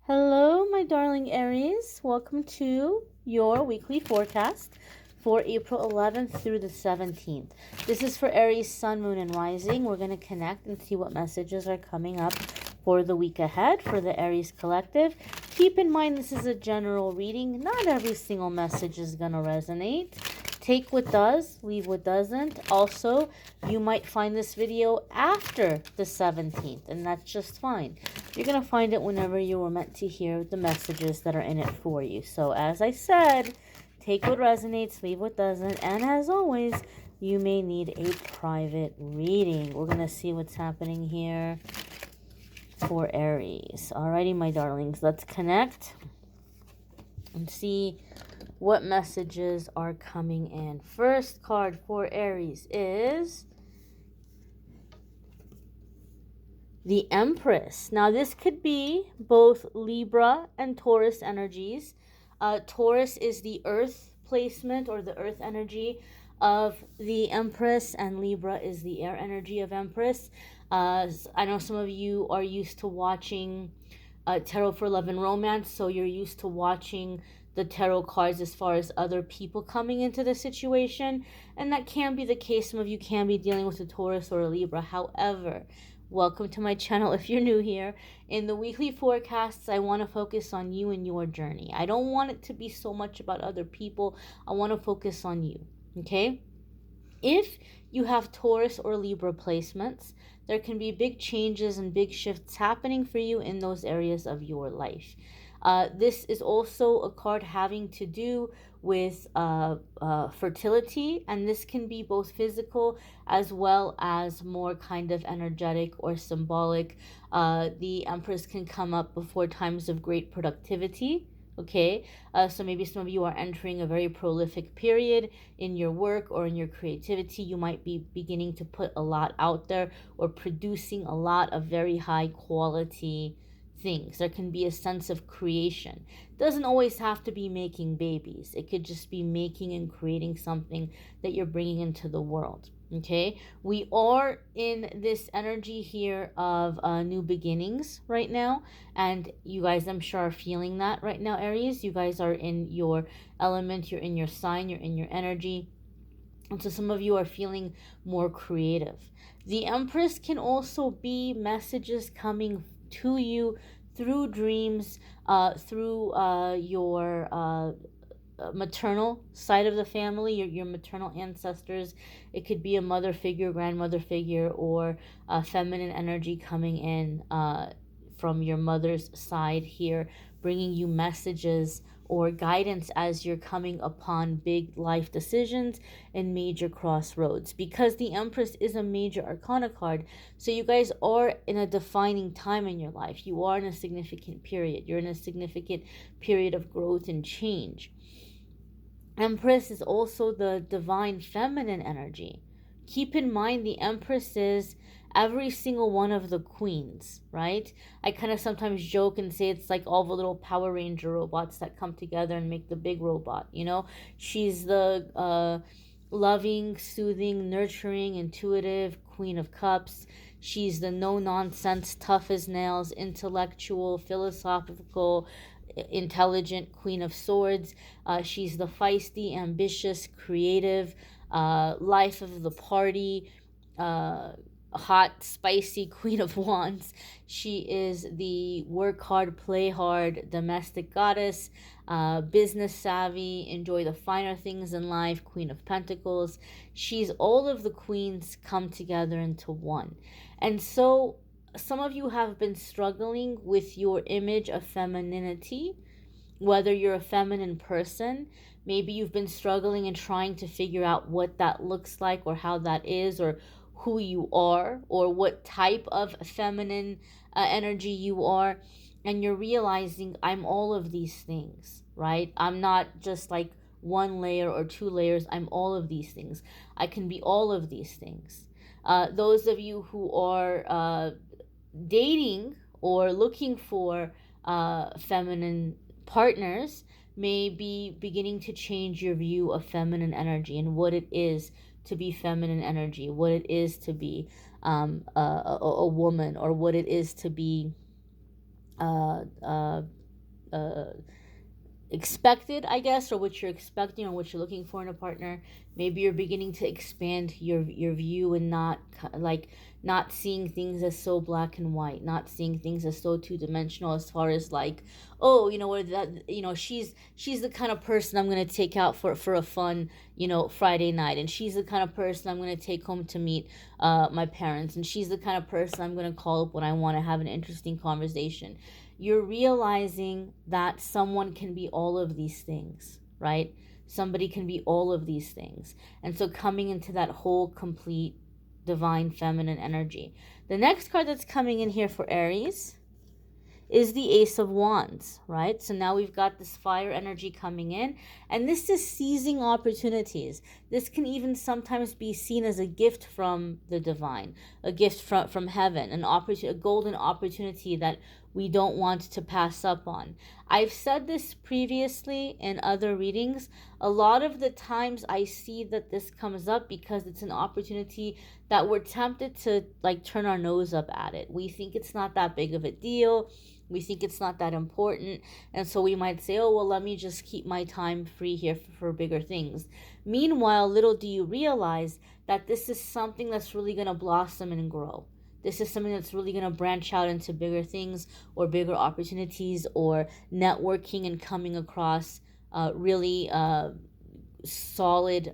Hello, my darling Aries. Welcome to your weekly forecast for April 11th through the 17th. This is for Aries, Sun, Moon, and Rising. We're going to connect and see what messages are coming up for the week ahead for the Aries Collective. Keep in mind this is a general reading. Not every single message is going to resonate. Take what does, leave what doesn't. Also, you might find this video after the 17th, and that's just fine. You're going to find it whenever you were meant to hear the messages that are in it for you. So as I said, take what resonates, leave what doesn't. And as always, you may need a private reading. We're going to see what's happening here for Aries. Alrighty, my darlings, let's connect and see what messages are coming in. First card for Aries is the Empress. Now, this could be both Libra and Taurus energies. Taurus is the earth placement or the earth energy of the Empress, and Libra is the air energy of Empress. I know some of you are used to watching Tarot for Love and Romance, so you're used to watching the tarot cards as far as other people coming into the situation, and that can be the case. Some of you can be dealing with a Taurus or a Libra. However, welcome to my channel if you're new here. In the weekly forecasts, I want to focus on you and your journey. I don't want it to be so much about other people. I want to focus on you, okay? If you have Taurus or Libra placements, there can be big changes and big shifts happening for you in those areas of your life. This is also a card having to do with fertility, and this can be both physical as well as more kind of energetic or symbolic. The Empress can come up before times of great productivity. Okay, so maybe some of you are entering a very prolific period in your work or in your creativity. You might be beginning to put a lot out there or producing a lot of very high quality things. There can be a sense of creation. It doesn't always have to be making babies. It could just be making and creating something that you're bringing into the world. Okay, we are in this energy here of new beginnings right now, and you guys, I'm sure, are feeling that right now, Aries. You guys are in your element, you're in your sign, you're in your energy, and so some of you are feeling more creative. The Empress can also be messages coming to you through dreams, through your maternal side of the family, your maternal ancestors. It could be a mother figure, grandmother figure, or feminine energy coming in from your mother's side here, bringing you messages or guidance as you're coming upon big life decisions and major crossroads, because the Empress is a major arcana card. So you guys are in a defining time in your life. You are in a significant period. You're in a significant period of growth and change. Empress is also the divine feminine energy. Keep in mind the Empress is every single one of the queens, right? I kind of sometimes joke and say it's like all the little Power Ranger robots that come together and make the big robot, you know? She's the loving, soothing, nurturing, intuitive Queen of Cups. She's the no-nonsense, tough as nails, intellectual, philosophical, intelligent Queen of Swords. She's the feisty, ambitious, creative, life of the party, hot, spicy Queen of Wands. She is the work hard, play hard, domestic goddess, business savvy, enjoy the finer things in life, Queen of Pentacles. She's all of the queens come together into one. And so some of you have been struggling with your image of femininity, whether you're a feminine person. Maybe you've been struggling and trying to figure out what that looks like or how that is, or who you are, or what type of feminine energy you are. And you're realizing, I'm all of these things, right? I'm not just like one layer or two layers. I'm all of these things. I can be all of these things. Those of you who are dating or looking for feminine partners may be beginning to change your view of feminine energy and what it is to be feminine energy, what it is to be a woman, or what it is to be uh, uh, uh, expected, I guess, or what you're expecting or what you're looking for in a partner. Maybe you're beginning to expand your view and not like not seeing things as so black and white, not seeing things as so two-dimensional as far as like, oh, you know what, that, you know, she's the kind of person I'm going to take out for a fun, you know, Friday night, and she's the kind of person I'm going to take home to meet my parents, and she's the kind of person I'm going to call up when I want to have an interesting conversation. You're realizing that someone can be all of these things, right? Somebody can be all of these things. And so coming into that whole complete divine feminine energy. The next card that's coming in here for Aries is the Ace of Wands, right? So now we've got this fire energy coming in, and this is seizing opportunities. This can even sometimes be seen as a gift from the divine, a gift from heaven, an opportunity, a golden opportunity that we don't want to pass up on. I've said this previously in other readings. A lot of the times I see that this comes up because it's an opportunity that we're tempted to like turn our nose up at it. We think it's not that big of a deal. We think it's not that important. And so we might say, oh, well, let me just keep my time free here for bigger things. Meanwhile, little do you realize that this is something that's really going to blossom and grow. This is something that's really going to branch out into bigger things or bigger opportunities or networking and coming across really solid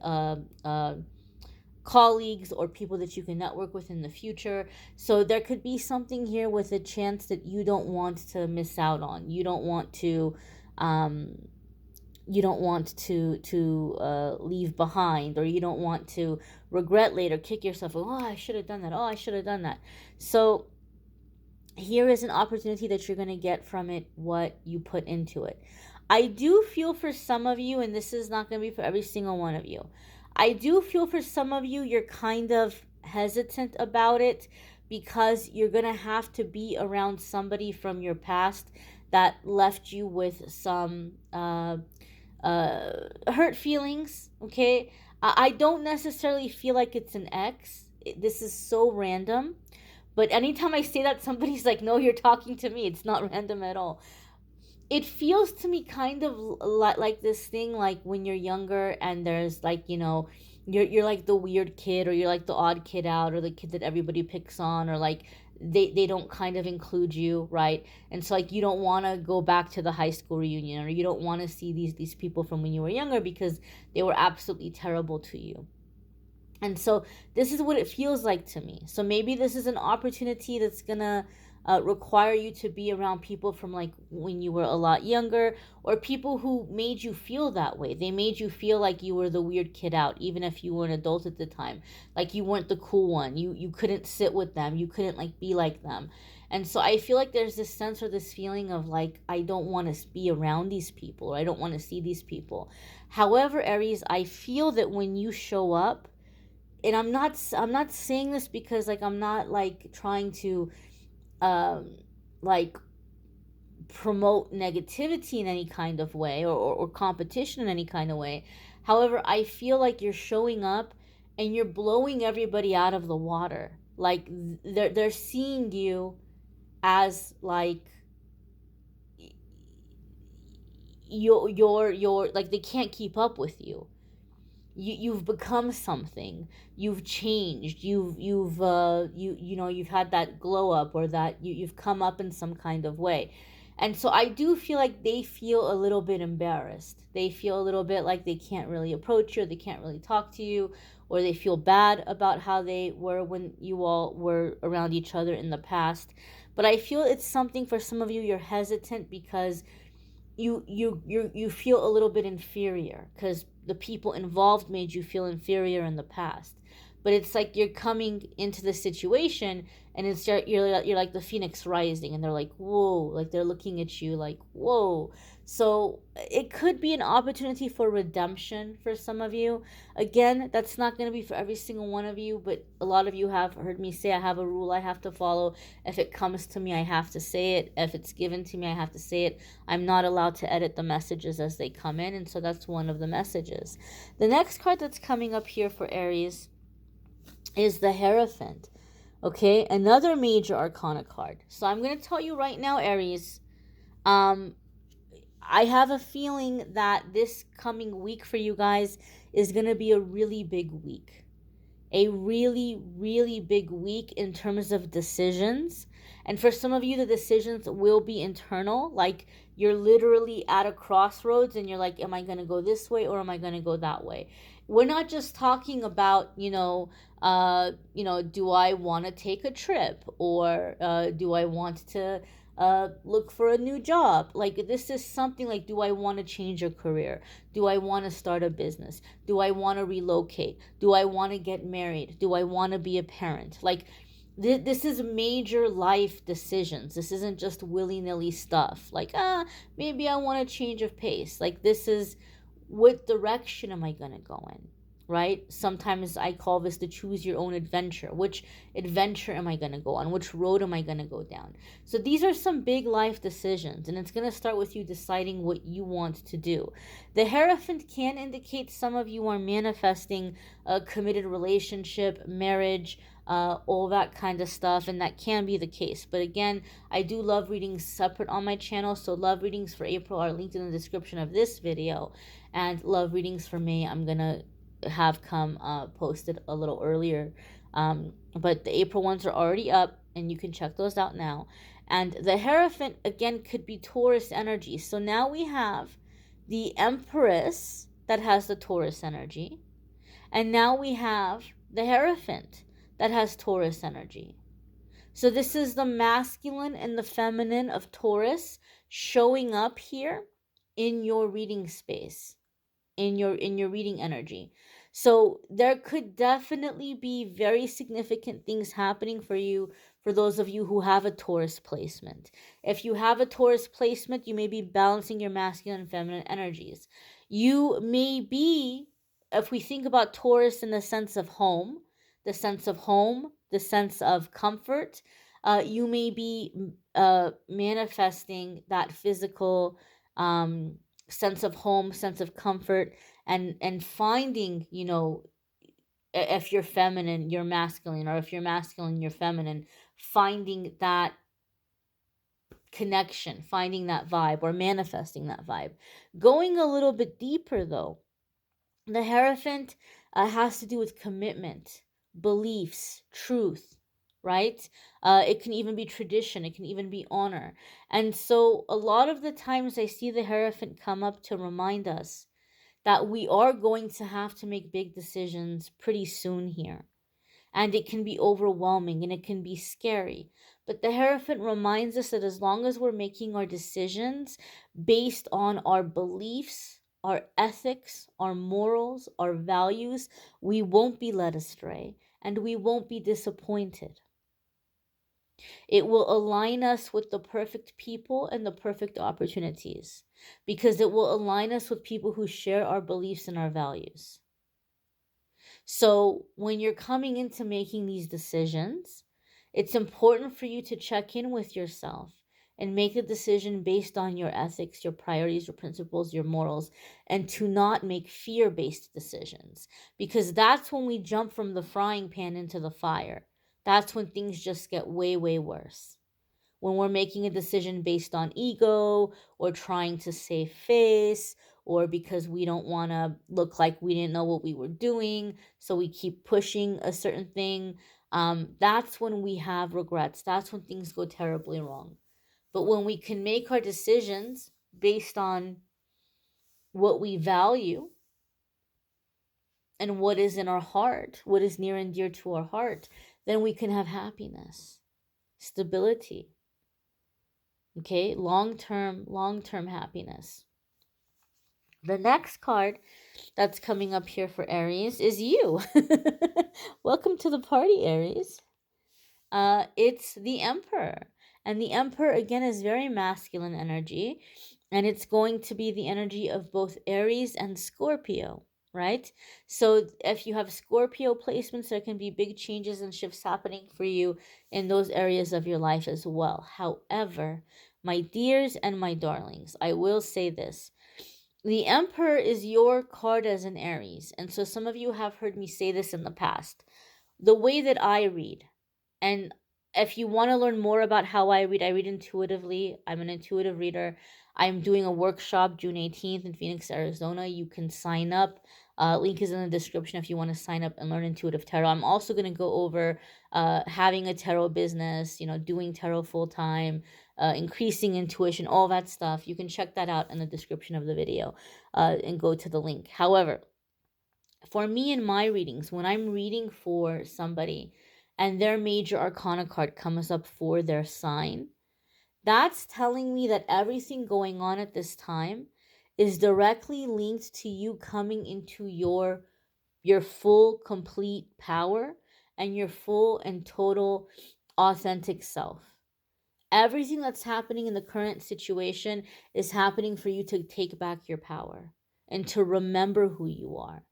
colleagues or people that you can network with in the future. So there could be something here with a chance that you don't want to miss out on. You don't want to leave behind, or you don't want to regret later, kick yourself, oh, I should have done that, oh, I should have done that. So here is an opportunity that you're going to get from it what you put into it. I do feel for some of you, and this is not going to be for every single one of you, I do feel for some of you, you're kind of hesitant about it because you're going to have to be around somebody from your past that left you with some hurt feelings, okay? I don't necessarily feel like it's an ex. This is so random. But anytime I say that, somebody's like, no, you're talking to me. It's not random at all. It feels to me kind of like this thing, like when you're younger and there's like, you know, you're like the weird kid, or you're like the odd kid out, or the kid that everybody picks on, or like they don't kind of include you, right? And so like you don't want to go back to the high school reunion, or you don't want to see these people from when you were younger because they were absolutely terrible to you. And so this is what it feels like to me. So maybe this is an opportunity that's going to require you to be around people from like when you were a lot younger, or people who made you feel that way. They made you feel like you were the weird kid out, even if you were an adult at the time. Like you weren't the cool one. You couldn't sit with them. You couldn't like be like them. And so I feel like there's this sense or this feeling of like, I don't want to be around these people, or I don't want to see these people. However, Aries, I feel that when you show up, and I'm not saying this because like I'm not like trying to like promote negativity in any kind of way, or competition in any kind of way. However, I feel like you're showing up and you're blowing everybody out of the water. Like they're seeing you as like you're like they can't keep up with you. You've become something. You've changed. You've had that glow up, or that you've come up in some kind of way. And so I do feel like they feel a little bit embarrassed. They feel a little bit like they can't really approach you, or they can't really talk to you, or they feel bad about how they were when you all were around each other in the past. But I feel it's something for some of you, you're hesitant because you feel a little bit inferior because the people involved made you feel inferior in the past. But it's like you're coming into the situation, and it's you're like the phoenix rising, and they're like, whoa, like they're looking at you like, whoa. So it could be an opportunity for redemption for some of you. Again, that's not going to be for every single one of you, but a lot of you have heard me say I have a rule I have to follow. If it comes to me, I have to say it. If it's given to me, I have to say it. I'm not allowed to edit the messages as they come in, and so that's one of the messages. The next card that's coming up here for Aries is the Hierophant. Okay, another major arcana card. So I'm going to tell you right now, Aries, um, I have a feeling that this coming week for you guys is going to be a really big week. A really, really big week in terms of decisions. And for some of you, the decisions will be internal. Like you're literally at a crossroads and you're like, am I going to go this way or am I going to go that way? We're not just talking about, do I want to take a trip or do I want to look for a new job? Like, this is something like, do I want to change a career? Do I want to start a business? Do I want to relocate? Do I want to get married? Do I want to be a parent? Like, this is major life decisions. This isn't just willy-nilly stuff. Like, maybe I want a change of pace. Like, this is, what direction am I going to go in? Right? Sometimes I call this the choose your own adventure. Which adventure am I going to go on? Which road am I going to go down? So these are some big life decisions, and it's going to start with you deciding what you want to do. The Hierophant can indicate some of you are manifesting a committed relationship, marriage, all that kind of stuff, and that can be the case. But again, I do love readings separate on my channel, so love readings for April are linked in the description of this video, and love readings for May I'm gonna have come posted a little earlier. But the April ones are already up, and you can check those out now. And the Hierophant, again, could be Taurus energy. So now we have the Empress that has the Taurus energy. And now we have the Hierophant that has Taurus energy. So this is the masculine and the feminine of Taurus showing up here in your reading space, in your reading energy. So there could definitely be very significant things happening for you, for those of you who have a Taurus placement. If you have a Taurus placement, you may be balancing your masculine and feminine energies. You may be, if we think about Taurus in the sense of home, the sense of comfort, you may be manifesting that physical sense of home, sense of comfort, and finding, if you're feminine, you're masculine, or if you're masculine, you're feminine, finding that connection, finding that vibe, or manifesting that vibe. Going a little bit deeper though, the Hierophant has to do with commitment, beliefs, truth, right? It can even be tradition, it can even be honor. And so a lot of the times I see the Hierophant come up to remind us that we are going to have to make big decisions pretty soon here. And it can be overwhelming and it can be scary. But the Hierophant reminds us that as long as we're making our decisions based on our beliefs, our ethics, our morals, our values, we won't be led astray and we won't be disappointed. It will align us with the perfect people and the perfect opportunities, because it will align us with people who share our beliefs and our values. So when you're coming into making these decisions, it's important for you to check in with yourself and make a decision based on your ethics, your priorities, your principles, your morals, and to not make fear-based decisions, because that's when we jump from the frying pan into the fire. That's when things just get way, way worse. When we're making a decision based on ego or trying to save face, or because we don't want to look like we didn't know what we were doing, so we keep pushing a certain thing, that's when we have regrets. That's when things go terribly wrong. But when we can make our decisions based on what we value and what is in our heart, what is near and dear to our heart, then we can have happiness, stability, okay, long-term happiness. The next card that's coming up here for Aries is you. Welcome to the party, Aries. It's the Emperor, and the Emperor again is very masculine energy, and it's going to be the energy of both Aries and Scorpio, right? So if you have Scorpio placements, there can be big changes and shifts happening for you in those areas of your life as well. However, my dears and my darlings, I will say this. The Emperor is your card as an Aries, and so some of you have heard me say this in the past. The way that I read, And if you want to learn more about how I read intuitively. I'm an intuitive reader. I'm doing a workshop June 18th in Phoenix, Arizona. You can sign up. Link is in the description if you want to sign up and learn intuitive tarot. I'm also going to go over having a tarot business, doing tarot full time, increasing intuition, all that stuff. You can check that out in the description of the video and go to the link. However, for me in my readings, when I'm reading for somebody and their major arcana card comes up for their sign, that's telling me that everything going on at this time is directly linked to you coming into your full complete power and your full and total authentic self. Everything that's happening in the current situation is happening for you to take back your power and to remember who you are.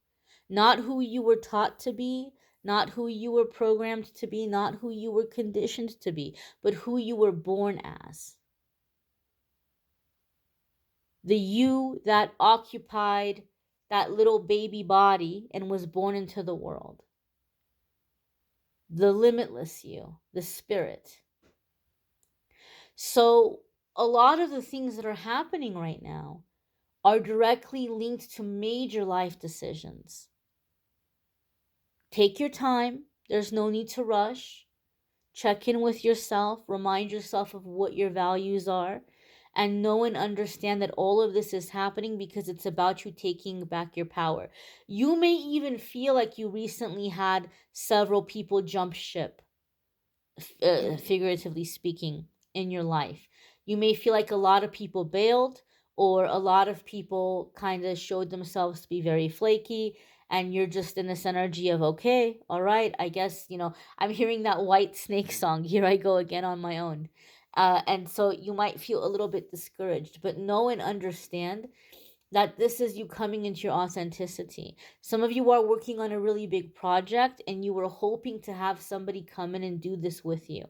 Not who you were taught to be, not who you were programmed to be, not who you were conditioned to be, but who you were born as. The you that occupied that little baby body and was born into the world. The limitless you, the spirit. So, a lot of the things that are happening right now are directly linked to major life decisions. Take your time. There's no need to rush. Check in with yourself. Remind yourself of what your values are. And know and understand that all of this is happening because it's about you taking back your power. You may even feel like you recently had several people jump ship, figuratively speaking, in your life. You may feel like a lot of people bailed, or a lot of people kind of showed themselves to be very flaky, and you're just in this energy of, okay, all right, I guess, I'm hearing that White Snake song, Here I Go Again on My Own. And so you might feel a little bit discouraged, but know and understand that this is you coming into your authenticity. Some of you are working on a really big project and you were hoping to have somebody come in and do this with you.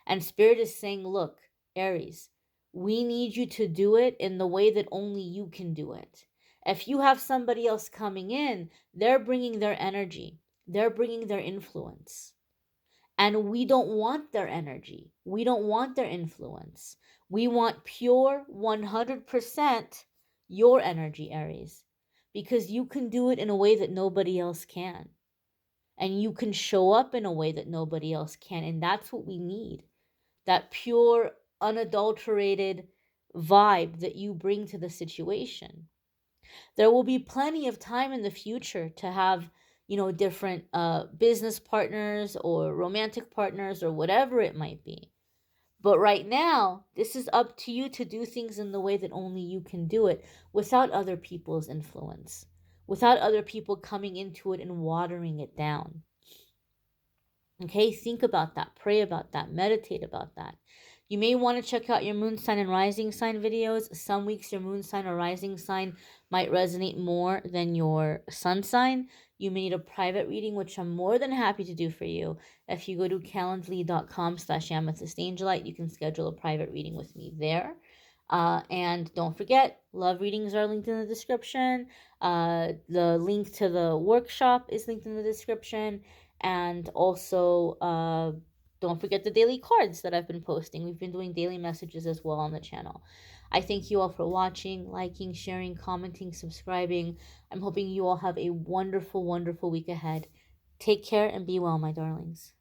And Spirit is saying, look, Aries, we need you to do it in the way that only you can do it. If you have somebody else coming in, they're bringing their energy, they're bringing their influence. And we don't want their energy. We don't want their influence. We want pure 100% your energy, Aries, because you can do it in a way that nobody else can. And you can show up in a way that nobody else can. And that's what we need, that pure, unadulterated vibe that you bring to the situation. There will be plenty of time in the future to have, different business partners or romantic partners or whatever it might be. But right now, this is up to you to do things in the way that only you can do it, without other people's influence, without other people coming into it and watering it down. Okay, think about that, pray about that, meditate about that. You may want to check out your moon sign and rising sign videos. Some weeks your moon sign or rising sign might resonate more than your sun sign. You may need a private reading, which I'm more than happy to do for you. If you go to calendly.com/amethystangelite, you can schedule a private reading with me there. And don't forget, love readings are linked in the description. The link to the workshop is linked in the description. And also, don't forget the daily cards that I've been posting. We've been doing daily messages as well on the channel. I thank you all for watching, liking, sharing, commenting, subscribing. I'm hoping you all have a wonderful, wonderful week ahead. Take care and be well, my darlings.